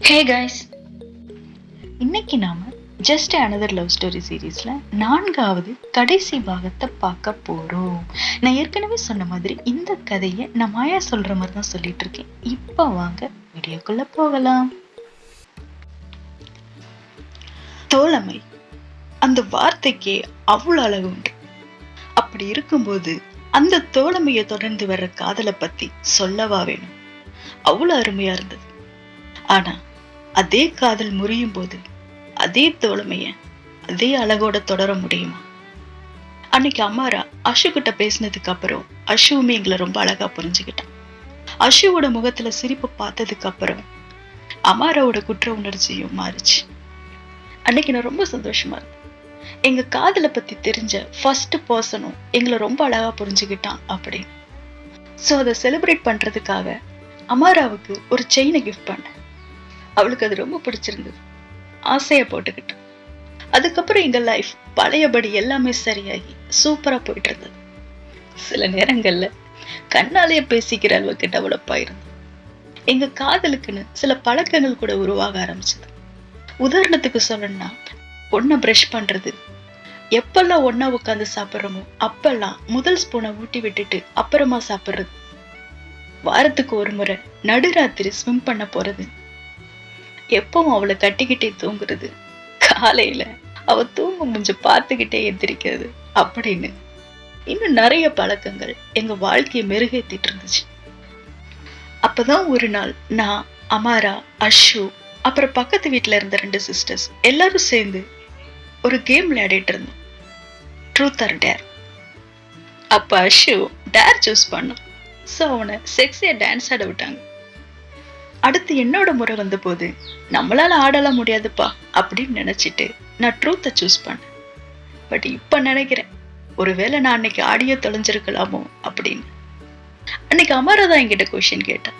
Hey guys, இன்னைக்கு நாம just another love story சீரீஸ்ல 4வது கடைசி பாகத்தை பார்க்க போறோம். நான் ஏற்கனவே சொன்ன மாதிரி இந்த கதையை நான் மாயா சொல்ற மாதிரி தான் சொல்லிட்டு இருக்கேன். இப்ப வாங்க வீடியோக்குள்ள போகலாம். தோழமை, அந்த வார்த்தைக்கே அவ்வளவு அழகு உண்டு. அப்படி இருக்கும்போது அந்த தோழமையை தொடர்ந்து வர்ற காதலை பத்தி சொல்லவா வேணும்? அவ்வளவு அருமையா இருந்தது. ஆனா அதே காதல் முறியும் போது அதே தோழமைய அதே அழகோட தொடர முடியுமா? அன்னைக்கு அம்மாரா அஷு கிட்ட பேசினதுக்கு அப்புறம் அஷுவுமே எங்களை ரொம்ப அழகா புரிஞ்சுக்கிட்டான். அஷுவோட முகத்துல சிரிப்பு பார்த்ததுக்கு அப்புறம் அமாராவோட குற்ற உணர்ச்சியும் மாறிச்சு. அன்னைக்கு நான் ரொம்ப சந்தோஷமா இருந்தேன். எங்க காதலை பத்தி தெரிஞ்ச ஃபர்ஸ்ட் பர்சனும் எங்களை ரொம்ப அழகா புரிஞ்சுக்கிட்டான் அப்படின்னு. சோ அதை செலிப்ரேட் பண்றதுக்காக அமாராவுக்கு ஒரு செயினை கிஃப்ட் பண்ணேன். அவளுக்கு அது ரொம்ப பிடிச்சிருந்தது. ஆசைய போட்டுக்கிட்டோம். அதுக்கப்புறம் எங்க லைஃப் பழையபடி எல்லாமே சரியாகி சூப்பரா போயிட்டு இருந்தது. சில நேரங்கள்ல கண்ணாலேயே பேசிக்கிற அளவுக்கு டெவலப் ஆயிருந்தது. எங்க காதலுக்குன்னு சில பழக்கங்கள் கூட உருவாக ஆரம்பிச்சது. உதாரணத்துக்கு சொல்லணும்னா, ஒன்ன பிரஷ் பண்றது, எப்பெல்லாம் ஒன்னா உட்காந்து சாப்பிட்றோமோ அப்பெல்லாம் முதல் ஸ்பூனை ஊட்டி விட்டுட்டு அப்புறமா சாப்பிடுறது, வாரத்துக்கு ஒரு முறை நடுராத்திரி ஸ்விம் பண்ண போறது, எப்பவும் அவளை கட்டிக்கிட்டே தூங்குறது, காலையில அவ தூங்கும் மூஞ்ச பார்த்துக்கிட்டே எந்திரிக்கிறது அப்படின்னு இன்னும் நிறைய பழக்கங்கள் எங்க வாழ்க்கையை மெருகேத்திட்டு இருந்துச்சு. அப்பதான் ஒரு நாள் நான், அமாரா, அஷு, அப்புறம் பக்கத்து வீட்டுல இருந்த 2 சிஸ்டர்ஸ் எல்லாரும் சேர்ந்து ஒரு கேம் விளையாடிட்டு இருந்தோம். Truth or dare. அப்ப அஷு டேர் சூஸ் பண்ணான். சோ அவனை செக்ஸியா டான்ஸ் ஆட விட்டாங்க. அடுத்து என்னோட முறை வந்த போது நம்மளால ஆடலாம் முடியாதுப்பா அப்படின்னு நினைச்சிட்டு நான் ட்ரூத்தை சூஸ் பண்ணேன். பட் இப்ப நினைக்கிறேன், ஒருவேளை நான் அன்னைக்கு ஆடியோ தொலைஞ்சிருக்கலாமோ அப்படின்னு. அன்னைக்கு அமரா தான் என்கிட்ட கொஸ்டின் கேட்டேன்.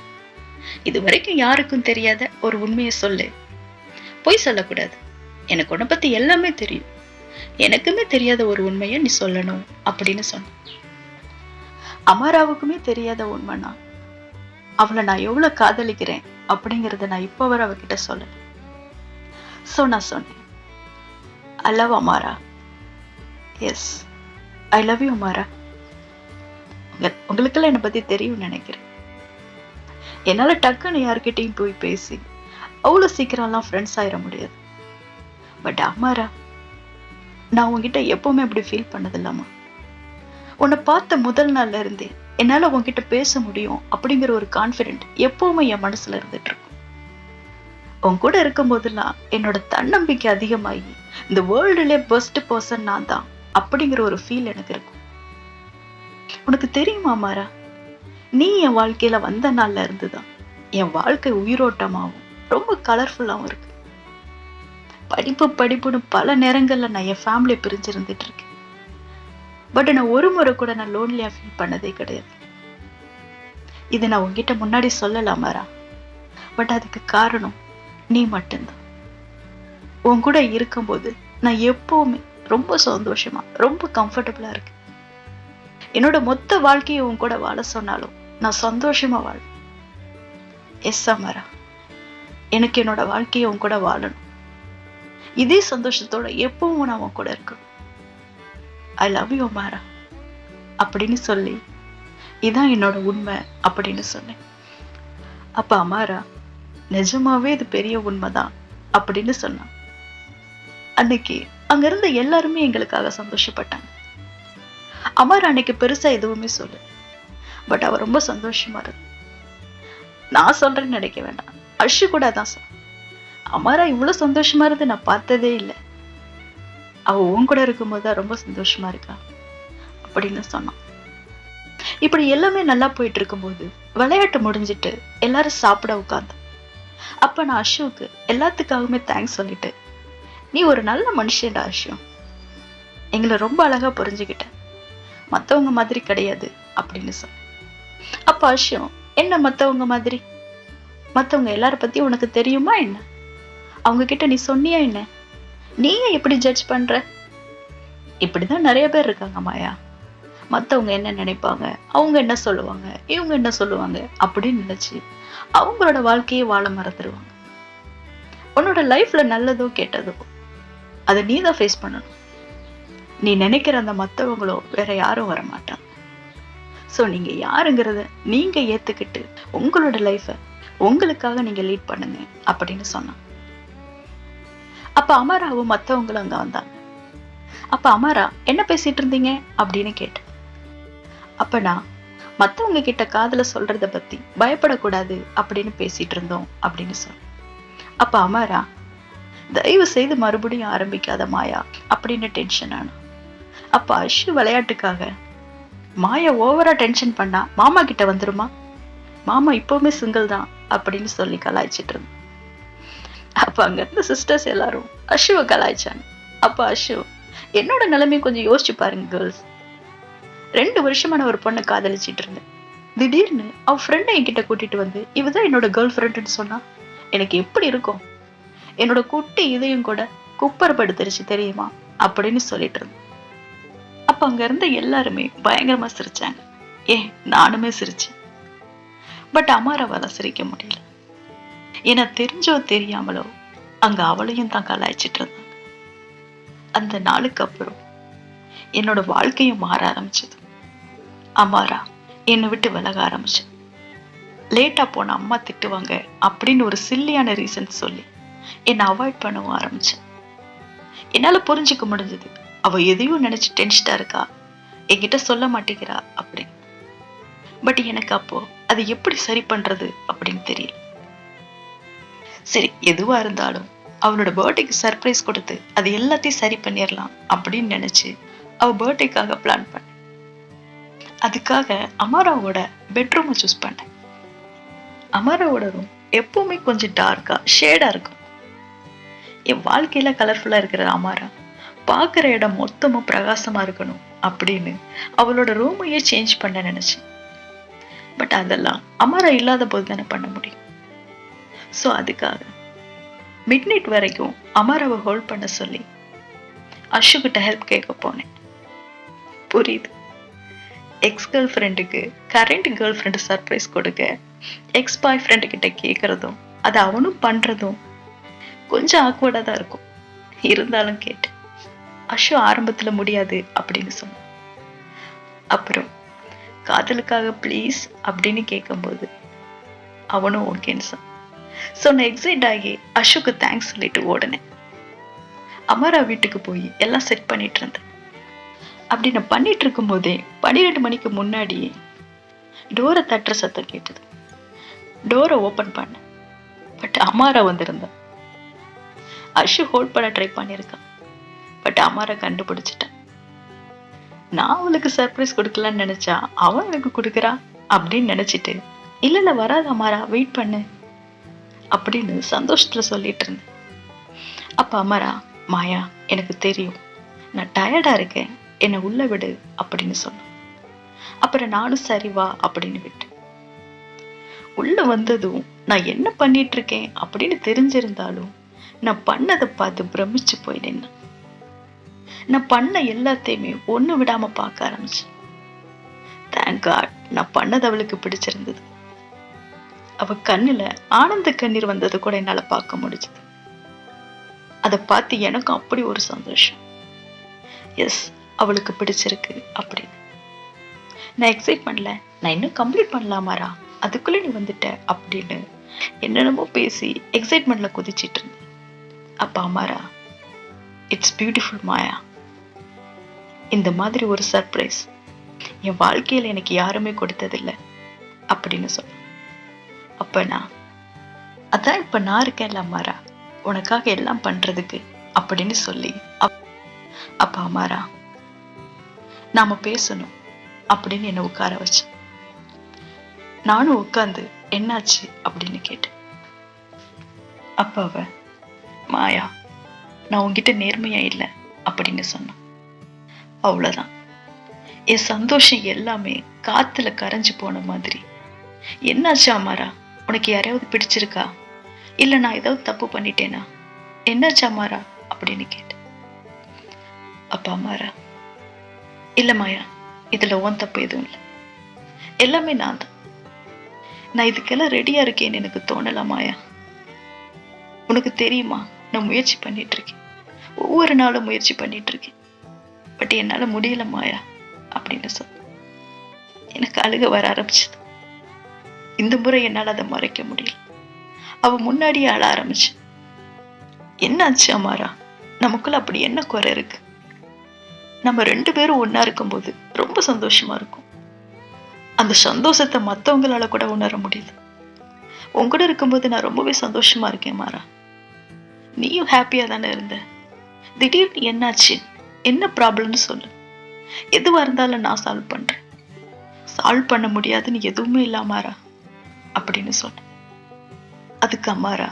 இது வரைக்கும் யாருக்கும் தெரியாத ஒரு உண்மையை சொல்லு, பொய் சொல்லக்கூடாது, எனக்கு உன்னை பத்தி எல்லாமே தெரியும், எனக்குமே தெரியாத ஒரு உண்மையை நீ சொல்லணும் அப்படின்னு சொன்ன. அமராவுக்குமே தெரியாத உண்மைனா அவளை நான் எவ்வளவு காதலிக்கிறேன் அப்படிங்கறத நான் இப்ப வர அவகிட்ட சொல்லல. சோ நான் சொன்னேன், I love Amara. Yes, I love you Amara. உங்களுக்கெல்லாம் என்னை பத்தி தெரியும் நினைக்கிறேன். என்னால டக்குன்னு யார்கிட்டையும் போய் பேசி அவ்வளவு சீக்கிரம்லாம் ஃப்ரெண்ட்ஸ் ஆயிட முடியாது. பட் அமாரா, நான் உங்ககிட்ட எப்பவுமே அப்படி ஃபீல் பண்ணதில்லாமா. உன்னை பார்த்த முதல் நாள்ல இருந்தே என்னால உன்கிட்ட பேச முடியும் அப்படிங்கிற ஒரு கான்பிடென்ட் எப்பவுமே என் மனசுல இருந்துட்டு இருக்கும். உன் கூட இருக்கும் போதெல்லாம் என்னோட தன்னம்பிக்கை அதிகமாகி இந்த வேர்ல்டுல பெஸ்ட் பர்சன் நான் தான் அப்படிங்கிற ஒரு ஃபீல் எனக்கு இருக்கும். உனக்கு தெரியுமா மாரா, நீ என் வாழ்க்கையில வந்த நாள்ல இருந்துதான் என் வாழ்க்கை உயிரோட்டமாவும் ரொம்ப கலர்ஃபுல்லாவும் இருக்கு. படிப்புன்னு பல நேரங்கள்ல நான் என் ஃபேமிலியை பிரிஞ்சு இருந்துட்டு இருக்கேன். பட் நான் ஒரு முறை கூட நான் லோன்லியா ஃபீல் பண்ணதே கிடையாது. இது நான் உங்ககிட்ட முன்னாடி சொல்லலாமாரா. பட் அதுக்கு காரணம் நீ மட்டும்தான். உன் கூட இருக்கும்போது நான் எப்பவுமே ரொம்ப சந்தோஷமா, ரொம்ப கம்ஃபர்டபுளா இருக்கு. என்னோட மொத்த வாழ்க்கையை உன் கூட வாழ சொன்னாலும் நான் சந்தோஷமா வாழ. எஸ் அமரா, எனக்கு என்னோட வாழ்க்கையை உன் கூட வாழணும். இதே சந்தோஷத்தோட எப்பவும் நான் உன் கூட இருக்கணும். ஐ லவ் யூ அமாரா அப்படின்னு சொல்லி, இதான் என்னோட உண்மை அப்படின்னு சொன்னேன். அப்ப அமாரா, நிஜமாவே இது பெரிய உண்மைதான் அப்படின்னு சொன்னான். அன்னைக்கு அங்க இருந்த எல்லாருமே எங்களுக்காக சந்தோஷப்பட்டாங்க. அமாரா அன்னைக்கு பெருசா எதுவுமே சொல்லு, பட் அவ ரொம்ப சந்தோஷமா இருக்கு. நான் சொல்றேன்னு நினைக்க வேண்டாம், அஷு கூட அதான் சொன்ன. அமாரா இவ்வளவு சந்தோஷமா இருந்து நான் பார்த்ததே இல்லை, அவ உன் கூட இருக்கும்போதுதான் ரொம்ப சந்தோஷமா இருக்கா அப்படின்னு சொன்னான். இப்படி எல்லாமே நல்லா போயிட்டு இருக்கும்போது விளையாட்டு முடிஞ்சிட்டு எல்லாரும் சாப்பிட உட்கார்ந்தோம். அப்ப நான் அஷுவுக்கு எல்லாத்துக்காகவுமே தேங்க்ஸ் சொல்லிட்டு, நீ ஒரு நல்ல மனுஷன்டா அஷு, எங்களை ரொம்ப அழகா புரிஞ்சுக்கிட்ட, மத்தவங்க மாதிரி கிடையாது அப்படின்னு சொன்ன. அப்ப அஷு, என்ன மத்தவங்க மாதிரி? மத்தவங்க எல்லார பத்தி உனக்கு தெரியுமா என்ன? அவங்க கிட்ட நீ சொன்னியா என்ன? நீங்க எப்படி ஜட்ஜ் பண்ற? இப்படிதான் நிறைய பேர் இருக்காங்க மாயா. மத்தவங்க என்ன நினைப்பாங்க, அவங்க என்ன சொல்லுவாங்க, இவங்க என்ன சொல்லுவாங்க அப்படின்னு நினைச்சு அவங்களோட வாழ்க்கையை வாழ மறந்துடுவாங்க. உன்னோட லைஃப்ல நல்லதோ கெட்டதோ அதை நீ தான் ஃபேஸ் பண்ணணும். நீ நினைக்கிற அந்த மத்தவங்களோ வேற யாரும் வர மாட்டாங்க. சோ நீங்க யாருங்கிறத நீங்க ஏத்துக்கிட்டு உங்களோட லைஃப உங்களுக்காக நீங்க லீட் பண்ணுங்க அப்படின்னு சொன்னான். அப்ப அமராவும் மத்தவங்களும் அங்க வந்தாங்க. அப்ப அமரா என்ன பேசிட்டு இருந்தீங்க அப்படின்னு கேட்டேன். அப்ப நான் மத்தவங்க கிட்ட காதுல சொல்றத பத்தி பயப்படக்கூடாது அப்படின்னு பேசிட்டு இருந்தோம் அப்படின்னு சொன்னேன். அப்ப அமரா, தயவு செய்து மறுபடியும் ஆரம்பிக்காத மாயா அப்படின்னு டென்ஷன் ஆனா. அப்ப அஷு விளையாட்டுக்காக, மாயா ஓவரா டென்ஷன் பண்ணா மாமா கிட்ட வந்துருமா, மாமா இப்பவுமே சிங்கிள் தான் அப்படின்னு சொல்லி கலாய்ச்சிட்டு இருந்தேன். அப்ப அங்க இருந்த சிஸ்டர்ஸ் எல்லாரும் அஷுவை கலாய்ச்சாங்க. அப்ப அஷு, என்னோட நிலைமையும் கொஞ்சம் யோசிச்சு பாருங்க கேர்ள்ஸ். 2 வருஷமா நான் ஒரு பொண்ணை காதலிச்சிட்டு இருந்தேன். திடீர்னு அவ ஃப்ரெண்டை என்கிட்ட கூட்டிட்டு வந்து இவதான் என்னோட கேர்ள் ஃப்ரெண்டுன்னு சொன்னா எனக்கு எப்படி இருக்கும்? என்னோட குட்டி இதையும் கூட குப்பரப்படுத்துருச்சு தெரியுமா அப்படின்னு சொல்லிட்டு இருந்தேன். அப்ப அங்க இருந்த எல்லாருமே பயங்கரமா சிரிச்சாங்க. ஏன் நானுமே சிரிச்சேன். பட் அமாராவால சிரிக்க முடியல. ஏன்னா தெரிஞ்சோ தெரியாமலோ அங்க அவளையும் தான் கலாய்ச்சிட்டு இருந்தாங்க. அந்த நாளுக்கு அப்புறம் என்னோட வாழ்க்கையும் மாற ஆரம்பிச்சது. அமாரா என்னை விட்டு விலக ஆரம்பிச்சு. லேட்டா போன அம்மா திட்டுவாங்க அப்படின்னு ஒரு சில்லியான ரீசன் சொல்லி என்னை அவாய்ட் பண்ணவும் ஆரம்பிச்சேன். என்னால புரிஞ்சுக்க முடிஞ்சது, அவ எதையும் நினைச்சு டென்ஷனா இருக்கா, என்கிட்ட சொல்ல மாட்டேங்கிறா அப்படின்னு. பட் எனக்கு அப்போ அது எப்படி சரி பண்றது அப்படின்னு தெரியல. சரி, எதுவா இருந்தாலும் அவளோட பர்த்டேக்கு சர்ப்ரைஸ் கொடுத்து அது எல்லாத்தையும் சரி பண்ணிடலாம் அப்படின்னு நினைச்சு அவ பர்த்டேக்காக பிளான் பண்ணேன். அதுக்காக அமாராவோட பெட்ரூமை சூஸ் பண்ணேன். அமாராவோட ரூம் எப்பவுமே கொஞ்சம் டார்க்கா ஷேடா இருக்கும். என் வாழ்க்கையில கலர்ஃபுல்லா இருக்கிற அமாரா பாக்குற இடம் மொத்தமும் பிரகாசமா இருக்கணும் அப்படின்னு அவளோட ரூமையே சேஞ்ச் பண்ண நினைச்சேன். பட் அதெல்லாம் அமாரா இல்லாத போது தானே பண்ண முடியும். சோ அதுக்காக மிட் நைட் வரைக்கும் அமாராவை ஹோல்ட் பண்ண சொல்லி அஷு கிட்ட ஹெல்ப் கேட்க போனேன். புரியுது, எக்ஸ் கேர்ள் ஃப்ரெண்டுக்கு கரண்ட் கேர்ள் ஃப்ரெண்டு சர்ப்ரைஸ் கொடுக்க எக்ஸ் பாய் ஃப்ரெண்டு கிட்ட கேட்கறதும் அது அவனும் பண்றதும் கொஞ்சம் ஆக்வர்டா தான் இருக்கும். இருந்தாலும் கேட்டேன். அஷு ஆரம்பத்துல முடியாது அப்படின்னு சொன்னான். அப்புறம் காதலுக்காக ப்ளீஸ் அப்படின்னு கேட்கும்போது அவனும் ஓகேன்னு சொன்னான். ஸோ நான் எக்ஸைட் ஆகி அஷுக்கு தேங்க்ஸ் சொல்லிட்டு ஓடினேன். அமரா வீட்டுக்கு போய் எல்லாம் செட் பண்ணிட்டு இருந்தேன். அப்படி நான் பண்ணிட்டு இருக்கும் போதே 12 மணிக்கு முன்னாடியே டோரை தட்டுற சத்தம் கேட்டது. டோரை ஓபன் பண்ண, பட் அமாரா வந்திருந்தா. அஷு ஹோல்ட் பண்ண ட்ரை பண்ணியிருக்கான். பட் அமாரா கண்டுபிடிச்சிட்டான். நான் அவளுக்கு சர்ப்ரைஸ் கொடுக்கலான்னு நினைச்சா அவன் எனக்கு கொடுக்குறா அப்படின்னு நினைச்சிட்டு, இல்ல வராது அமாரா, வெயிட் பண்ணு அப்படின்னு சந்தோஷத்துல சொல்லிட்டு இருந்தேன். அப்ப அமரா, மாயா எனக்கு தெரியும், நான் டயர்டா இருக்கேன், என்னை உள்ள விடு அப்படின்னு சொன்னான். அப்புறம் நானும் சரி வா அப்படின்னு விட்டேன். உள்ள வந்ததும் நான் என்ன பண்ணிட்டு இருக்கேன் அப்படின்னு தெரிஞ்சிருந்தாலும் நான் பண்ணதை பார்த்து பிரமிச்சு போய் நின்னேன். நான் பண்ண எல்லாத்தையுமே ஒண்ணு விடாம பார்க்க ஆரம்பிச்சேன். தேங்க் காட் நான் பண்ணது அவளுக்கு பிடிச்சிருந்தது. அவ கண்ணுல ஆனந்த கண்ணீர் வந்தது கூட என்னால பார்க்க முடிஞ்சது. அதை பார்த்து எனக்கும் அப்படி ஒரு சந்தோஷம். எஸ், அவளுக்கு பிடிச்சிருக்கு அப்படின்னு. நான் எக்ஸைட் பண்ணல, நான் இன்னும் கம்ப்ளீட் பண்ணலாமாரா, அதுக்குள்ள நீ வந்துட்ட அப்படின்னு என்னென்னமோ பேசி எக்ஸைட்மெண்ட்ல குதிச்சிட்டு இருந்தேன். அப்ப அமாரா, இட்ஸ் பியூட்டிஃபுல் மாயா, இந்த மாதிரி ஒரு சர்ப்ரைஸ் என் வாழ்க்கையில எனக்கு யாருமே கொடுத்ததில்லை அப்படின்னு சொன்ன. அப்ப நான், அதான் இப்ப நான் இருக்கேன்ல அமாரா, உனக்காக எல்லாம் பண்றதுக்கு அப்படின்னு சொல்லி, அப்ப அமாரா நாம பேசணும் அப்படின்னு என்னை உட்கார வச்ச. நானும் உட்கார்ந்து என்னாச்சு அப்படின்னு கேட்டேன். அப்ப அவ, மாயா நான் உன்கிட்ட நேர்மையா இல்லை அப்படின்னு சொன்னான். அவ்வளவுதான், என் சந்தோஷம் எல்லாமே காத்துல கரைஞ்சு போன மாதிரி. என்னாச்சு அமாரா, உனக்கு யாரையாவது பிடிச்சிருக்கா, இல்ல நான் ஏதாவது தப்பு பண்ணிட்டேனா, என்னாச்சு அமாரா அப்படின்னு கேட்டேன். அப்ப அமாரா, இல்ல மாயா இதுல உன் தப்பு எதுவும் இல்லை. எல்லாமே நான் தான். நான் இதுக்கெல்லாம் ரெடியா இருக்கேன்னு எனக்கு தோணல மாயா. உனக்கு தெரியுமா, நான் முயற்சி பண்ணிட்டு இருக்கேன். ஒவ்வொரு நாளும் முயற்சி பண்ணிட்டு இருக்கேன். பட் என்னால முடியல மாயா அப்படின்னு சொன்ன. எனக்கு அழுக வர ஆரம்பிச்சது. இந்த முறை என்னால் அதை மறைக்க முடியல. அவ முன்னாடியே அழ ஆரம்பிச்சு. என்னாச்சு அமாரா? நமக்குள்ள அப்படி என்ன குறை இருக்கு? நம்ம 2 பேரும் ஒன்னா இருக்கும்போது ரொம்ப சந்தோஷமா இருக்கும். அந்த சந்தோஷத்தை மத்தவங்களால கூட உணர முடியல. உங்கூட இருக்கும்போது நான் ரொம்பவே சந்தோஷமா இருக்கேன் மாறா. நீயும் ஹாப்பியா தானே இருந்த. திடீர்னு என்னாச்சு? என்ன ப்ராப்ளம்னு சொல்லு. எதுவா இருந்தாலும் நான் சால்வ் பண்றேன். சால்வ் பண்ண முடியாதுன்னு எதுவுமே இல்ல மாறா அப்படின்னு சொன்ன. அதுக்கு அம்மாரா,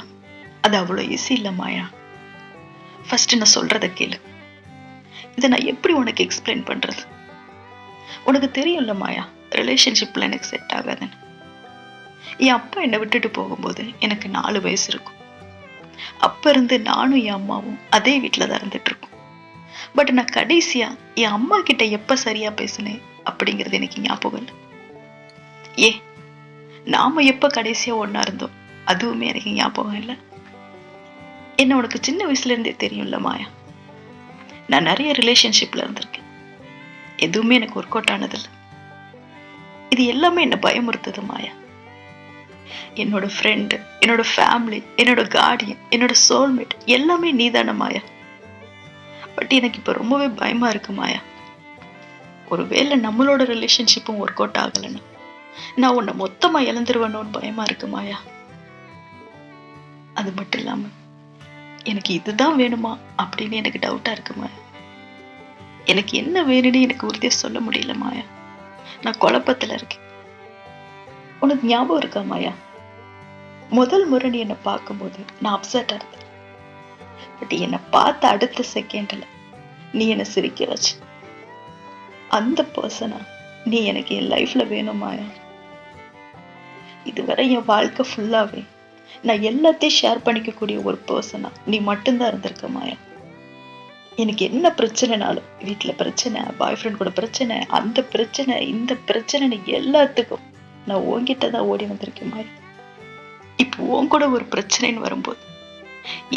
அது அவ்வளவு ஈஸி இல்ல மாயா. ஃபர்ஸ்ட் நான் சொல்றத கேளு. இதை நான் எப்படி உனக்கு எக்ஸ்பிளைன் பண்றது? உனக்கு தெரியும்ல மாயா, ரிலேஷன்ஷிப்ல எனக்கு செட் ஆகாதுன்னு. என் அப்பா என்னை விட்டுட்டு போகும்போது எனக்கு 4 வயசு இருக்கும். அப்ப இருந்து நானும் என் அம்மாவும் அதே வீட்டுலதான் இருந்துட்டு இருக்கோம். பட் நான் கடைசியா என் அம்மா கிட்ட எப்ப சரியா பேசினேன் அப்படிங்கிறது எனக்கு ஞாபகம் இல்லை. நாம எப்ப கடைசியா ஒன்னா இருந்தோம் அதுவுமே எனக்கு ஞாபகம் இல்லை. என்ன உனக்கு சின்ன வயசுல இருந்தே தெரியும்ல மாயா, நான் நிறைய ரிலேஷன்ஷிப்ல இருந்திருக்கேன். எதுவுமே எனக்கு ஒர்க் அவுட் ஆனதில்லை. இது எல்லாமே என்ன பயமுறுத்துது மாயா. என்னோட ஃப்ரெண்டு, என்னோட ஃபேமிலி, என்னோட கார்டியன், என்னோட சோல்மேட் எல்லாமே நீதான மாயா. பட் எனக்கு இப்ப ரொம்பவே பயமா இருக்கு மாயா. ஒருவேளை நம்மளோட ரிலேஷன்ஷிப்பும் ஒர்க் அவுட் ஆகலைன்னா நான் உன்னை மொத்தமா இழந்துருவேணும்னு பயமா இருக்கு மாயா. அது மட்டும் இல்லாம எனக்கு இதுதான் வேணுமா அப்படின்னு எனக்கு டவுட்டா இருக்கு மாயா. எனக்கு என்ன வேணும்னு எனக்கு உறுதியா சொல்ல முடியல மாயா. நான் குழப்பத்துல இருக்கேன். உனக்கு ஞாபகம் இருக்கா மாயா, முதல் முறை நீ என்னை பார்க்கும்போது நான் அப்செட்டா இருந்தேன். பட் என்னை பார்த்த அடுத்த செகண்ட்ல நீ என்னை சிரிக்க வச்சு. அந்த பர்சனா நீ எனக்கு என் லைஃப்ல வேணும் மாயா. இதுவரை என் வாழ்க்கை ஃபுல்லாவே நான் எல்லாத்தையும் ஷேர் பண்ணிக்கக்கூடிய ஒரு பர்சனா நீ மட்டும்தான் இருந்திருக்க மாயா. எனக்கு என்ன பிரச்சனைனாலும், வீட்டுல பிரச்சனை, பாய் ஃப்ரெண்ட் கூட பிரச்சனை, அந்த பிரச்சனை, இந்த பிரச்சனை, எல்லாத்துக்கும் நான் உன்கிட்டதான் ஓடி வந்திருக்கேன் மாயா. இப்போ உன் கூட ஒரு பிரச்சனைன்னு வரும்போது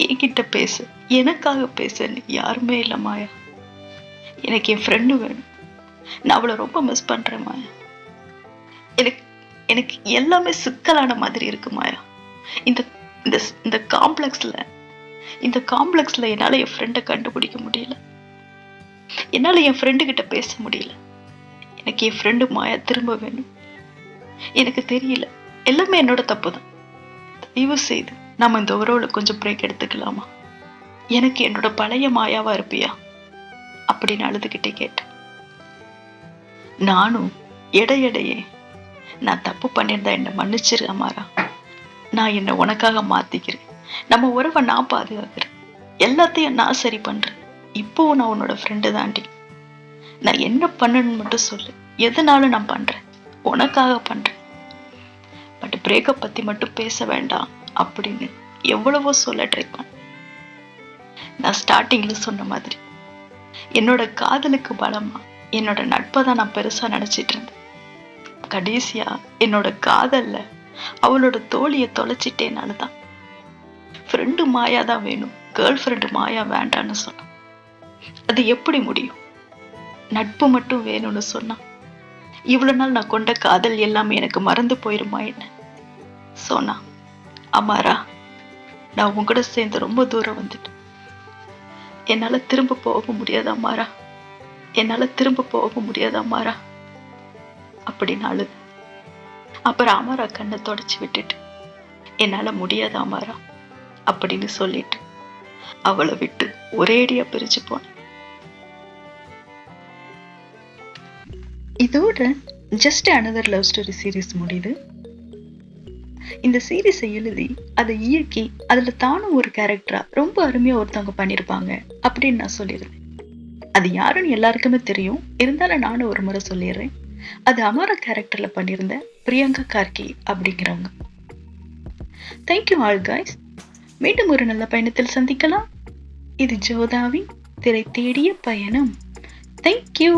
என்கிட்ட பேசு, எனக்காக பேசுன்னு யாருமே இல்லை மாயா. எனக்கு என் ஃப்ரெண்டு வேணும். நான் அவளை ரொம்ப மிஸ் பண்றேன் மாயா. எனக்கு எனக்கு எல்லாமே சிக்கலான மாதிரி இருக்கு மாயா. இந்த இந்த காம்ப்ளெக்ஸ்ல என்னால என் ஃப்ரெண்டை கண்டுபிடிக்க முடியல. என்னால என் ஃப்ரெண்டு கிட்ட பேச முடியல. எனக்கு என் ஃப்ரெண்டு மாயா திரும்ப வேணும். எனக்கு தெரியல, எல்லாமே என்னோட தப்பு தான். தயவு செய்து நாம இந்த உறவுல கொஞ்சம் பிரேக் எடுத்துக்கலாமா? எனக்கு என்னோட பழைய மாயாவா இருப்பியா அப்படின்னு அழுதுகிட்டே கேட்டேன். நானும் இடையிடையே நான் தப்பு பண்ணியிருந்தா என்னை மன்னிச்சிரு அமாரா. நான் என்னை உனக்காக மாத்திக்கிறேன். நம்ம உறவை நான் பாதுகாக்கிறேன். எல்லாத்தையும் நான் சரி பண்றேன். இப்போவும் நான் உன்னோட ஃப்ரெண்டு தாண்டி. நான் என்ன பண்ணணும்னு மட்டும் சொல்லு. எதனாலும் நான் பண்றேன், உனக்காக பண்றேன். பட் பிரேக்கப் பத்தி மட்டும் பேச வேண்டாம் அப்படின்னு எவ்வளவோ சொல்ல ட்ரை பண்ண. நான் ஸ்டார்டிங்ல சொன்ன மாதிரி என்னோட காதலுக்கு பலமா என்னோட நட்பை தான் நான் பெருசா நினைச்சிட்டு இருந்தேன். கடைசியா என்னோட காதல்ல அவளோட தோழியை தொலைச்சிட்டேனாலதான். ஃப்ரெண்டு மாயா தான் வேணும், கேர்ள் ஃப்ரெண்டு மாயா வேண்டான்னு சொன்னான். அது எப்படி முடியும்? நட்பு மட்டும் வேணும்னு சொன்னா இவ்வளவு நாள் நான் கொண்ட காதல் எல்லாமே எனக்கு மறந்து போயிருமா என்ன? சொன்னா, அமாரா, நான் உங்கூட சேர்ந்து ரொம்ப தூரம் வந்துட்டேன். என்னால திரும்ப போக முடியாதா அமாரா, என்னால திரும்ப போக முடியாதா அமாரா அப்படின்னு அழுது. அப்புறம் அமாரா கண்ணை தொடச்சு விட்டுட்டு என்னால முடியாத அமாரா அப்படின்னு சொல்லிட்டு அவளை விட்டு ஒரேடியா பிரிச்சு போனேன். இதோட just another love story series முடியுது. இந்த சீரீஸை எழுதி அதை இயக்கி அதுல தானும் ஒரு கேரக்டரா ரொம்ப அருமையா ஒருத்தவங்க பண்ணிருப்பாங்க அப்படின்னு நான் சொல்லியிருந்தேன். அது யாருன்னு எல்லாருக்குமே தெரியும், இருந்தாலும் நானும் ஒரு முறை சொல்லிடுறேன். அது அமாரா கேரக்டர்ல பண்ணியிருந்த பிரியங்கா கார்கி அப்படிங்கிறவங்க. Thank you all guys. மீண்டும் ஒரு நல்ல பயணத்தில் சந்திக்கலாம். இது ஜோதாவின் திரை தேடிய பயணம். தேங்க்யூ.